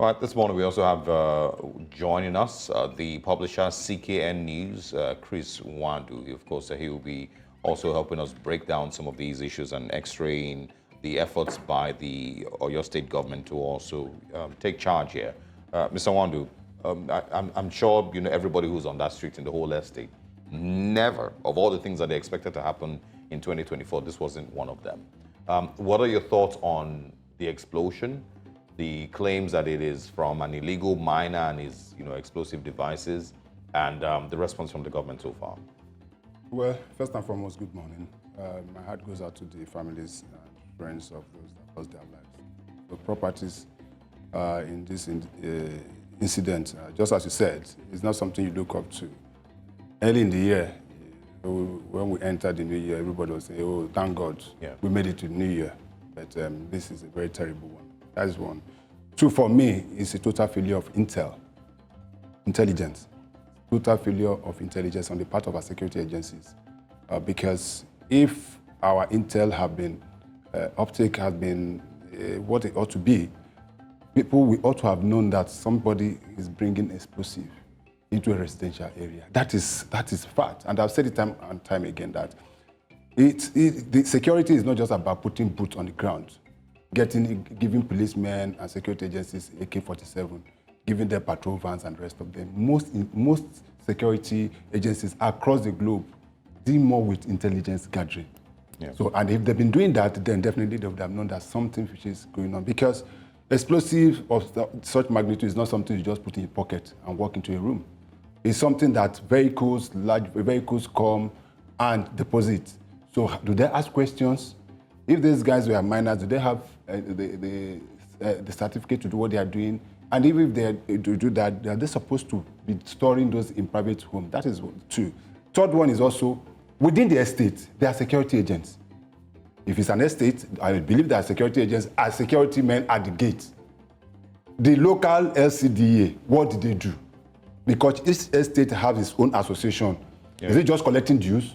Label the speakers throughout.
Speaker 1: All right, this morning we also have joining us the publisher CKN News, Chris Nwandu. Of course, he will be also helping us break down some of these issues and x-raying the efforts by the Oyo State government to also take charge here. Mr. Nwandu, I'm sure you know everybody who's on that street in the whole estate. Never, of all the things that they expected to happen in 2024, this wasn't one of them. What are your thoughts on the explosion? The claims that it is from an illegal miner and his, explosive devices, and the response from the government so far?
Speaker 2: Well, first and foremost, good morning. My heart goes out to the families and friends of those that lost their lives. The properties in this incident, just as you said, is not something you look up to. Early in the year, when we entered the new year, everybody was saying, "Oh, thank God, we made it to the new year." But this is a very terrible one. That is one. Two, for me, is a total failure of intelligence. Total failure of intelligence on the part of our security agencies. Because if our intel have been, uptake has been what it ought to be, we ought to have known that somebody is bringing explosive into a residential area. That is fact. And I've said it time and time again that the security is not just about putting boots on the ground, giving policemen and security agencies AK-47, giving them patrol vans and the rest of them. Most security agencies across the globe deal more with intelligence gathering. Yeah. So, and if they've been doing that, then definitely they would have known that something which is going on. Because explosive of such magnitude is not something you just put in your pocket and walk into a room. It's something that large vehicles come and deposit. So do they ask questions? If these guys were minors, do they have the certificate to do what they are doing? And even if they do that, are they supposed to be storing those in private homes? That is two. Third one is also, within the estate, there are security agents. If it's an estate, I believe there are security agents as security men at the gate. The local LCDA, what did they do? Because each estate has its own association. Yeah. Is it just collecting dues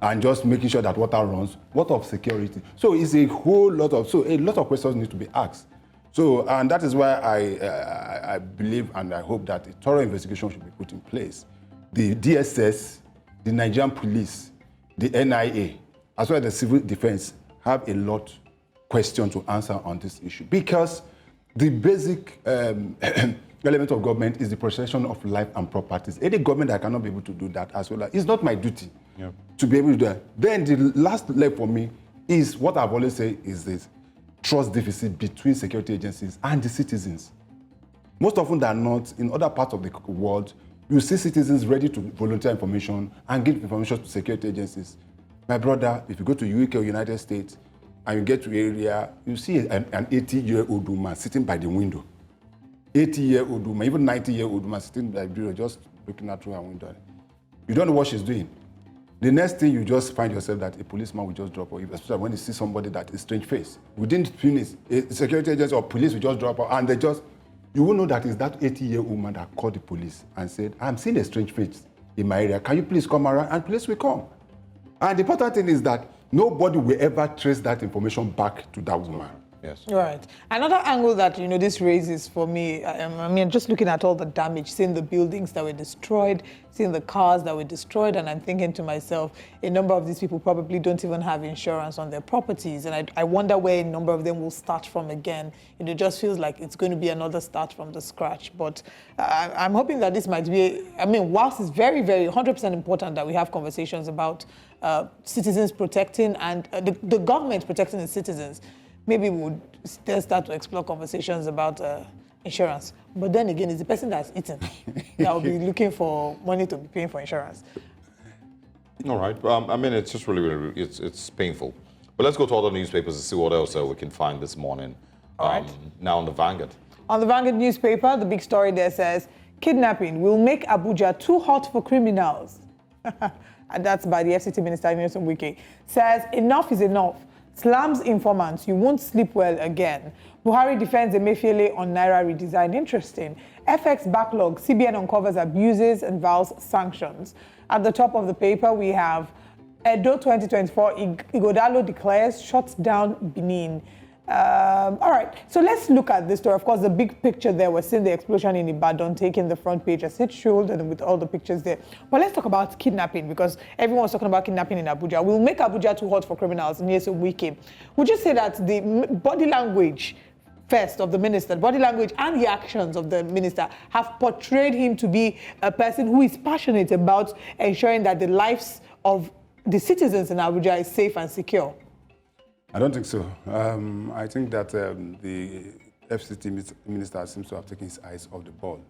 Speaker 2: and just making sure that water runs? What of security? So it's a lot of questions need to be asked. So, and that is why I believe and I hope that a thorough investigation should be put in place. The DSS, the Nigerian police, the NIA, as well as the civil defense have a lot of questions to answer on this issue. Because the basic element of government is the protection of life and properties. Any government that cannot be able to do that as well, it's not my duty to be able to do that. Then the last leg for me is what I've always said is this trust deficit between security agencies and the citizens. Most often than not, in other parts of the world, you see citizens ready to volunteer information and give information to security agencies. My brother, if you go to UK or United States and you get to area, you see an 80-year-old woman sitting by the window. 80-year-old woman, even 90-year-old woman sitting by the window, just looking out through her window. You don't know what she's doing. The next thing you just find yourself that a policeman will just drop her, especially when you see somebody that is strange face. Within 2 minutes, a security agent or police will just drop her, and you will know that it's that 80-year-old woman that called the police and said, "I'm seeing a strange face in my area. Can you please come around?" And police will come. And the important thing is that nobody will ever trace that information back to that woman.
Speaker 3: Yes. Right. Another angle that, this raises for me, just looking at all the damage, seeing the buildings that were destroyed, seeing the cars that were destroyed, and I'm thinking to myself, a number of these people probably don't even have insurance on their properties, and I wonder where a number of them will start from again. It just feels like it's going to be another start from the scratch. But I'm hoping that this might be, whilst it's very, very 100% important that we have conversations about citizens protecting and the government protecting its citizens, maybe we would then start to explore conversations about insurance. But then again, it's the person that's eating that will be looking for money to be paying for insurance.
Speaker 1: All right. It's just really, it's painful. But let's go to other newspapers and see what else we can find this morning.
Speaker 3: All right.
Speaker 1: Now on the Vanguard.
Speaker 3: On the Vanguard newspaper, the big story there says, kidnapping will make Abuja too hot for criminals. And that's by the FCT Minister, Nyesom Wike. Says, enough is enough. Slams informants, you won't sleep well again. Buhari defends Emefiele on Naira redesign. Interesting. FX backlog, CBN uncovers abuses and vows sanctions. At the top of the paper, we have Edo 2024, Igodalo declares, shuts down Benin. All right, so let's look at this story. Of course, the big picture there, we're seeing the explosion in Ibadan taking the front page as it should, and with all the pictures there. But let's talk about kidnapping, because everyone's talking about kidnapping in Abuja. We'll make Abuja too hot for criminals. And yes, we came. Would you say that the body language first of the minister, body language and the actions of the minister have portrayed him to be a person who is passionate about ensuring that the lives of the citizens in Abuja is safe and secure?
Speaker 2: I don't think so. I think that the FCT minister seems to have taken his eyes off the ball.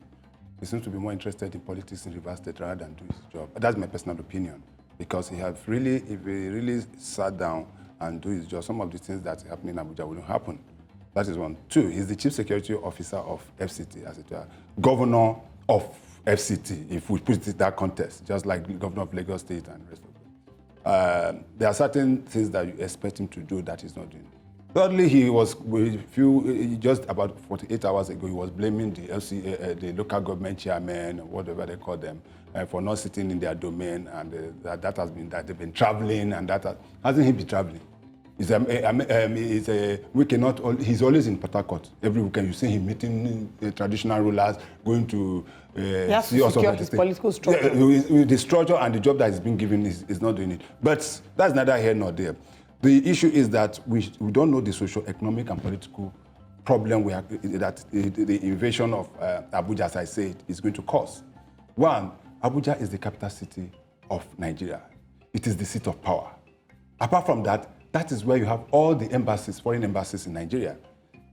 Speaker 2: He seems to be more interested in politics in Rivers State rather than do his job. That's my personal opinion, because if he really sat down and do his job, some of the things that happen in Abuja wouldn't happen. That is one. Two, he's the chief security officer of FCT, as it were, governor of FCT, if we put it in that context, just like the governor of Lagos State and the rest of it. There are certain things that you expect him to do that he's not doing. Thirdly, he was, just about 48 hours ago, he was blaming the local government chairman, or whatever they call them, for not sitting in their domain, and that has been that they've been traveling, and hasn't he been traveling? He's always in Port Harcourt. Every weekend you see him meeting traditional rulers, going to
Speaker 3: see also secure his political structure.
Speaker 2: The structure and the job that he's been given is not doing it. But that's neither here nor there. The issue is that we don't know the socio-economic and political problem that the invasion of Abuja, as I said, is going to cause. One, Abuja is the capital city of Nigeria. It is the seat of power. Apart from that, that is where you have all the embassies, foreign embassies in Nigeria.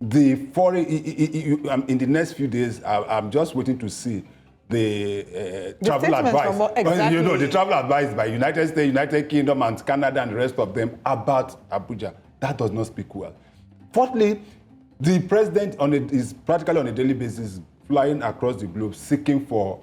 Speaker 2: The foreign, in the next few days, I'm just waiting to see the travel advice.
Speaker 3: Exactly.
Speaker 2: The travel advice by United States, United Kingdom, and Canada, and the rest of them about Abuja. That does not speak well. Fourthly, the president is practically on a daily basis flying across the globe seeking for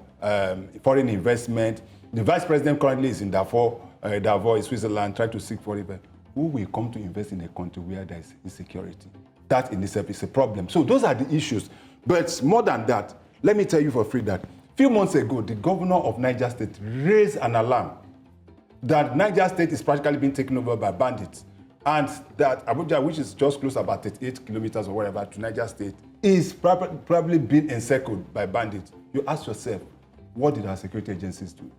Speaker 2: foreign investment. The vice president currently is in Davos, Switzerland, trying to seek foreign investment. Who will come to invest in a country where there is insecurity? That in itself is a problem. So those are the issues. But more than that, let me tell you for free that a few months ago, the governor of Niger State raised an alarm that Niger State is practically being taken over by bandits, and that Abuja, which is just close about 38 kilometers or whatever to Niger State, is probably being encircled by bandits. You ask yourself, what did our security agencies do?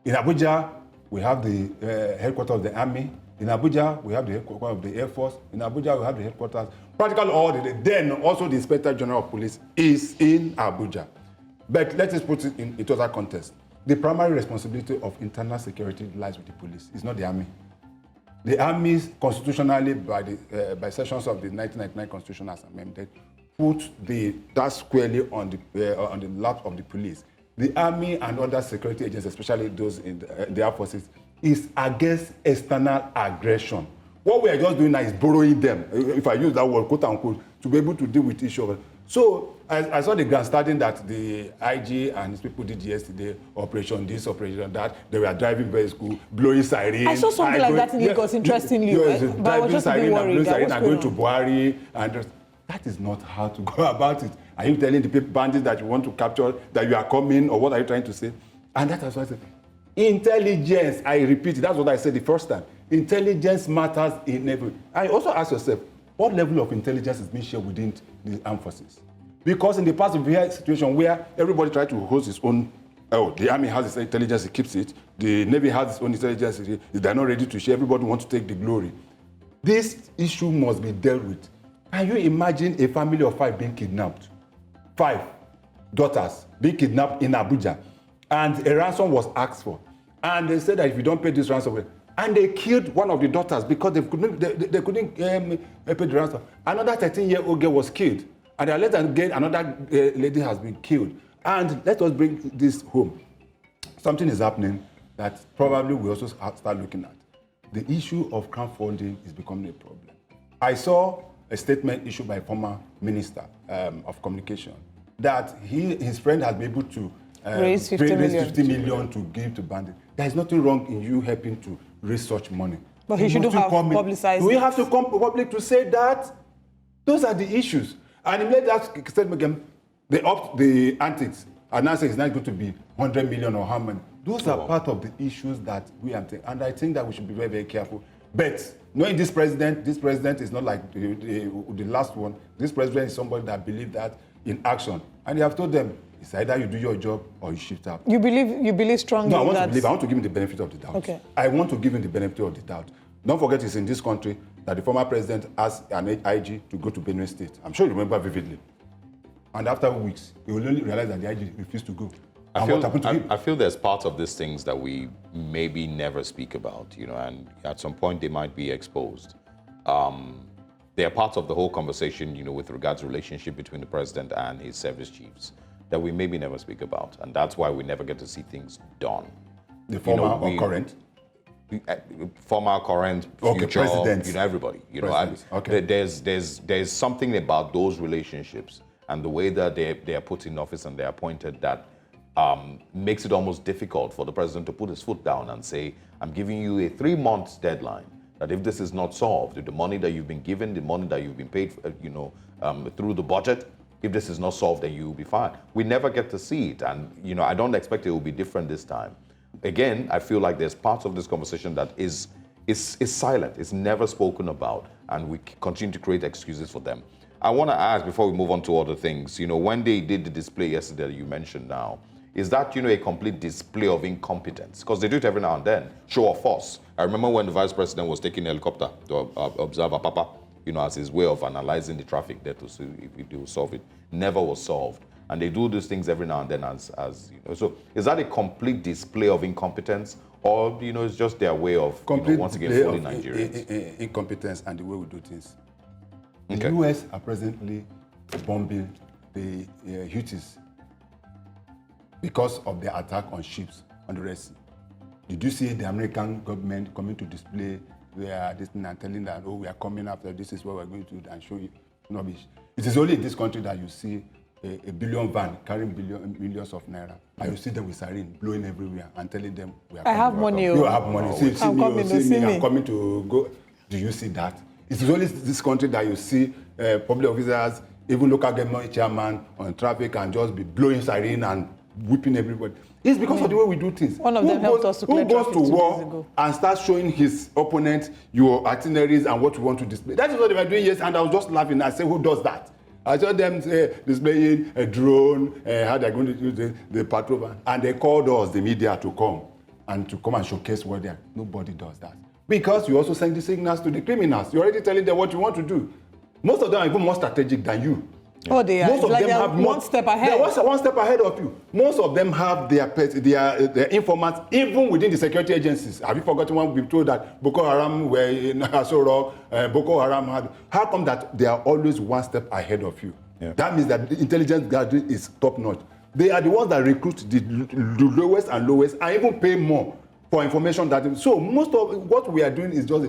Speaker 2: In Abuja, we have the headquarters of the army. In Abuja, we have the headquarters of the Air Force. In Abuja, we have the headquarters. Practically all then also the Inspector General of Police is in Abuja. But let us put it in a total context. The primary responsibility of internal security lies with the police. It's not the army. The army, constitutionally, by sections of the 1999 Constitution as amended, put that squarely on the lap of the police. The army and other security agents, especially those in the Air Forces, is against external aggression. What we are just doing now is borrowing them, if I use that word, quote unquote, to be able to deal with each other. So I saw the grandstanding that the IG and his people did yesterday, operation this, operation that. They were driving very school, blowing sirens.
Speaker 3: I saw something like that in Lagos, interestingly. But I was just a bit worried.
Speaker 2: And going to Buhari. And that is not how to go about it. Are you telling the people, bandits that you want to capture, that you are coming, or what are you trying to say? And that is what I said. Intelligence, I repeat it, that's what I said the first time. Intelligence matters in every. I also ask yourself, what level of intelligence is being shared within the armed forces? Because in the past, we had a situation where everybody tried to host his own. The army has its intelligence, it keeps it. The Navy has its own intelligence, they're not ready to share. Everybody wants to take the glory. This issue must be dealt with. Can you imagine a family of 5 being kidnapped? 5 daughters being kidnapped in Abuja. And a ransom was asked for. And they said that if you don't pay this ransom, and they killed one of the daughters because they couldn't pay the ransom. Another 13-year-old girl was killed. And then later again, another lady has been killed. And let us bring this home. Something is happening that probably we also start looking at. The issue of crowdfunding is becoming a problem. I saw a statement issued by a former minister of communication that his friend has been able to
Speaker 3: raise 50
Speaker 2: million to give to bandits. There is nothing wrong in you helping to raise such money.
Speaker 3: But he should have publicized it.
Speaker 2: We have to come public to say that. Those are the issues. And he made that statement again, they upped the antics. And now say it's not going to be 100 million or how many. Those are part of the issues that we are taking. And I think that we should be very, very careful. But knowing this president is not like the last one. This president is somebody that believes that in action. And they have told them, it's either you do your job or you shift out.
Speaker 3: You believe strongly?
Speaker 2: No, I want to give him the benefit of the doubt.
Speaker 3: Okay.
Speaker 2: I want to give him the benefit of the doubt. Don't forget, it's in this country that the former president asked an IG to go to Benue State. I'm sure you remember vividly. And after weeks, he will only realize that the IG refused to go. And what happened to him?
Speaker 1: I feel there's parts of these things that we maybe never speak about, and at some point they might be exposed. They are parts of the whole conversation, with regards to the relationship between the president and his service chiefs that we maybe never speak about. And that's why we never get to see things done.
Speaker 2: The former or current?
Speaker 1: Former, current, future,
Speaker 2: presidents.
Speaker 1: Everybody.
Speaker 2: Okay.
Speaker 1: There's something about those relationships and the way that they are put in office and they're appointed that makes it almost difficult for the president to put his foot down and say, I'm giving you a 3-month deadline, that if this is not solved, the money that you've been given, the money that you've been paid, through the budget, if this is not solved, then you'll be fine. We never get to see it. And, I don't expect it will be different this time. Again, I feel like there's parts of this conversation that is silent. It's never spoken about. And we continue to create excuses for them. I want to ask, before we move on to other things, when they did the display yesterday that you mentioned now, is that, a complete display of incompetence? Because they do it every now and then, show of force. I remember when the vice president was taking a helicopter to observe Apapa, as his way of analyzing the traffic there to see if they will solve it. Never was solved. And they do these things every now and then as So is that a complete display of incompetence? Or, it's just their way of, once again, fooling Nigerians?
Speaker 2: Incompetence and the way we do things.
Speaker 1: Okay.
Speaker 2: The US are presently bombing the Houthis because of their attack on ships on the Red Sea. Did you see the American government coming to display this thing and telling that, we are coming after, this is what we're going to do, and show you rubbish? It is only in this country that you see a billion van carrying millions of naira, and you see them with siren blowing everywhere and telling them, we are coming.
Speaker 3: I have money.
Speaker 2: You have money. See me, I'm coming to go. Do you see that? It is only this country that you see public officers, even local government chairman on traffic, and just be blowing siren and whipping everybody. It's because of the way we do things.
Speaker 3: One of them helped us to clear traffic 2 days ago.
Speaker 2: And start showing his opponent your itineraries and what you want to display. That is what they were doing yesterday, and I was just laughing. I said, who does that? I saw them displaying a drone, how they're going to use the patrol van. And they called us, the media, to come and showcase what they are. Nobody does that. Because you also send the signals to the criminals. You're already telling them what you want to do. Most of them are even more strategic than you.
Speaker 3: Oh, they are.
Speaker 2: Most of them have
Speaker 3: one step ahead.
Speaker 2: They're one step ahead of you. Most of them have their informants, even within the security agencies. Have you forgotten when we told that Boko Haram were in Asoro, Boko Haram had? How come that they are always one step ahead of you? Yeah. That means that the intelligence gathering is top notch. They are the ones that recruit the lowest and even pay more for information. So most of what we are doing is just,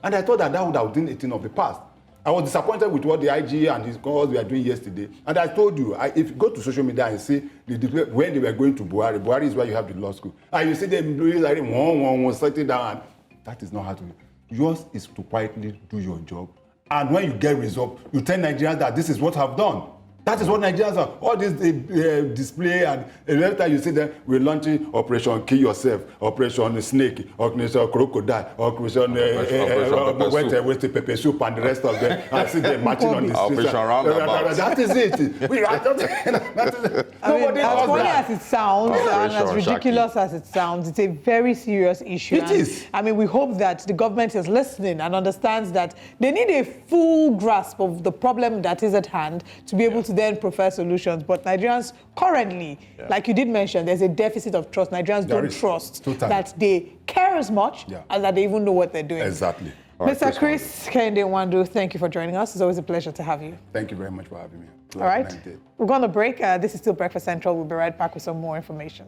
Speaker 2: and I thought that would have been a thing of the past. I was disappointed with what the IG and his calls we are doing yesterday. And I told you, if you go to social media and see when they were going to Buhari is where you have the law school. And you see them doing like one, setting down. That is not how to do it. Yours is to quietly do your job. And when you get results, you tell Nigerians that this is what I've done. That is what Nigerians are. All this display, and every time you see them, we're launching Operation Kill Yourself, Operation Snake, Operation Crocodile, Operation West Pepper Soup, and the rest of them. I see them marching on the streets.
Speaker 1: Operation Roundabout.
Speaker 2: That is it.
Speaker 3: As funny as it sounds, and as ridiculous as it sounds, it's a very serious issue.
Speaker 2: It is.
Speaker 3: I mean, we hope that the government is listening and understands that they need a full grasp of the problem that is at hand to be able to then prefer solutions. But Nigerians currently, like you did mention, there's a deficit of trust. Nigerians don't trust that they care as much as that they even know what they're doing.
Speaker 2: Exactly.
Speaker 3: Mr. Chris Kehinde Nwandu, thank you for joining us. It's always a pleasure to have you.
Speaker 2: Thank you very much for having me.
Speaker 3: All right. We're going to break. This is still Breakfast Central. We'll be right back with some more information.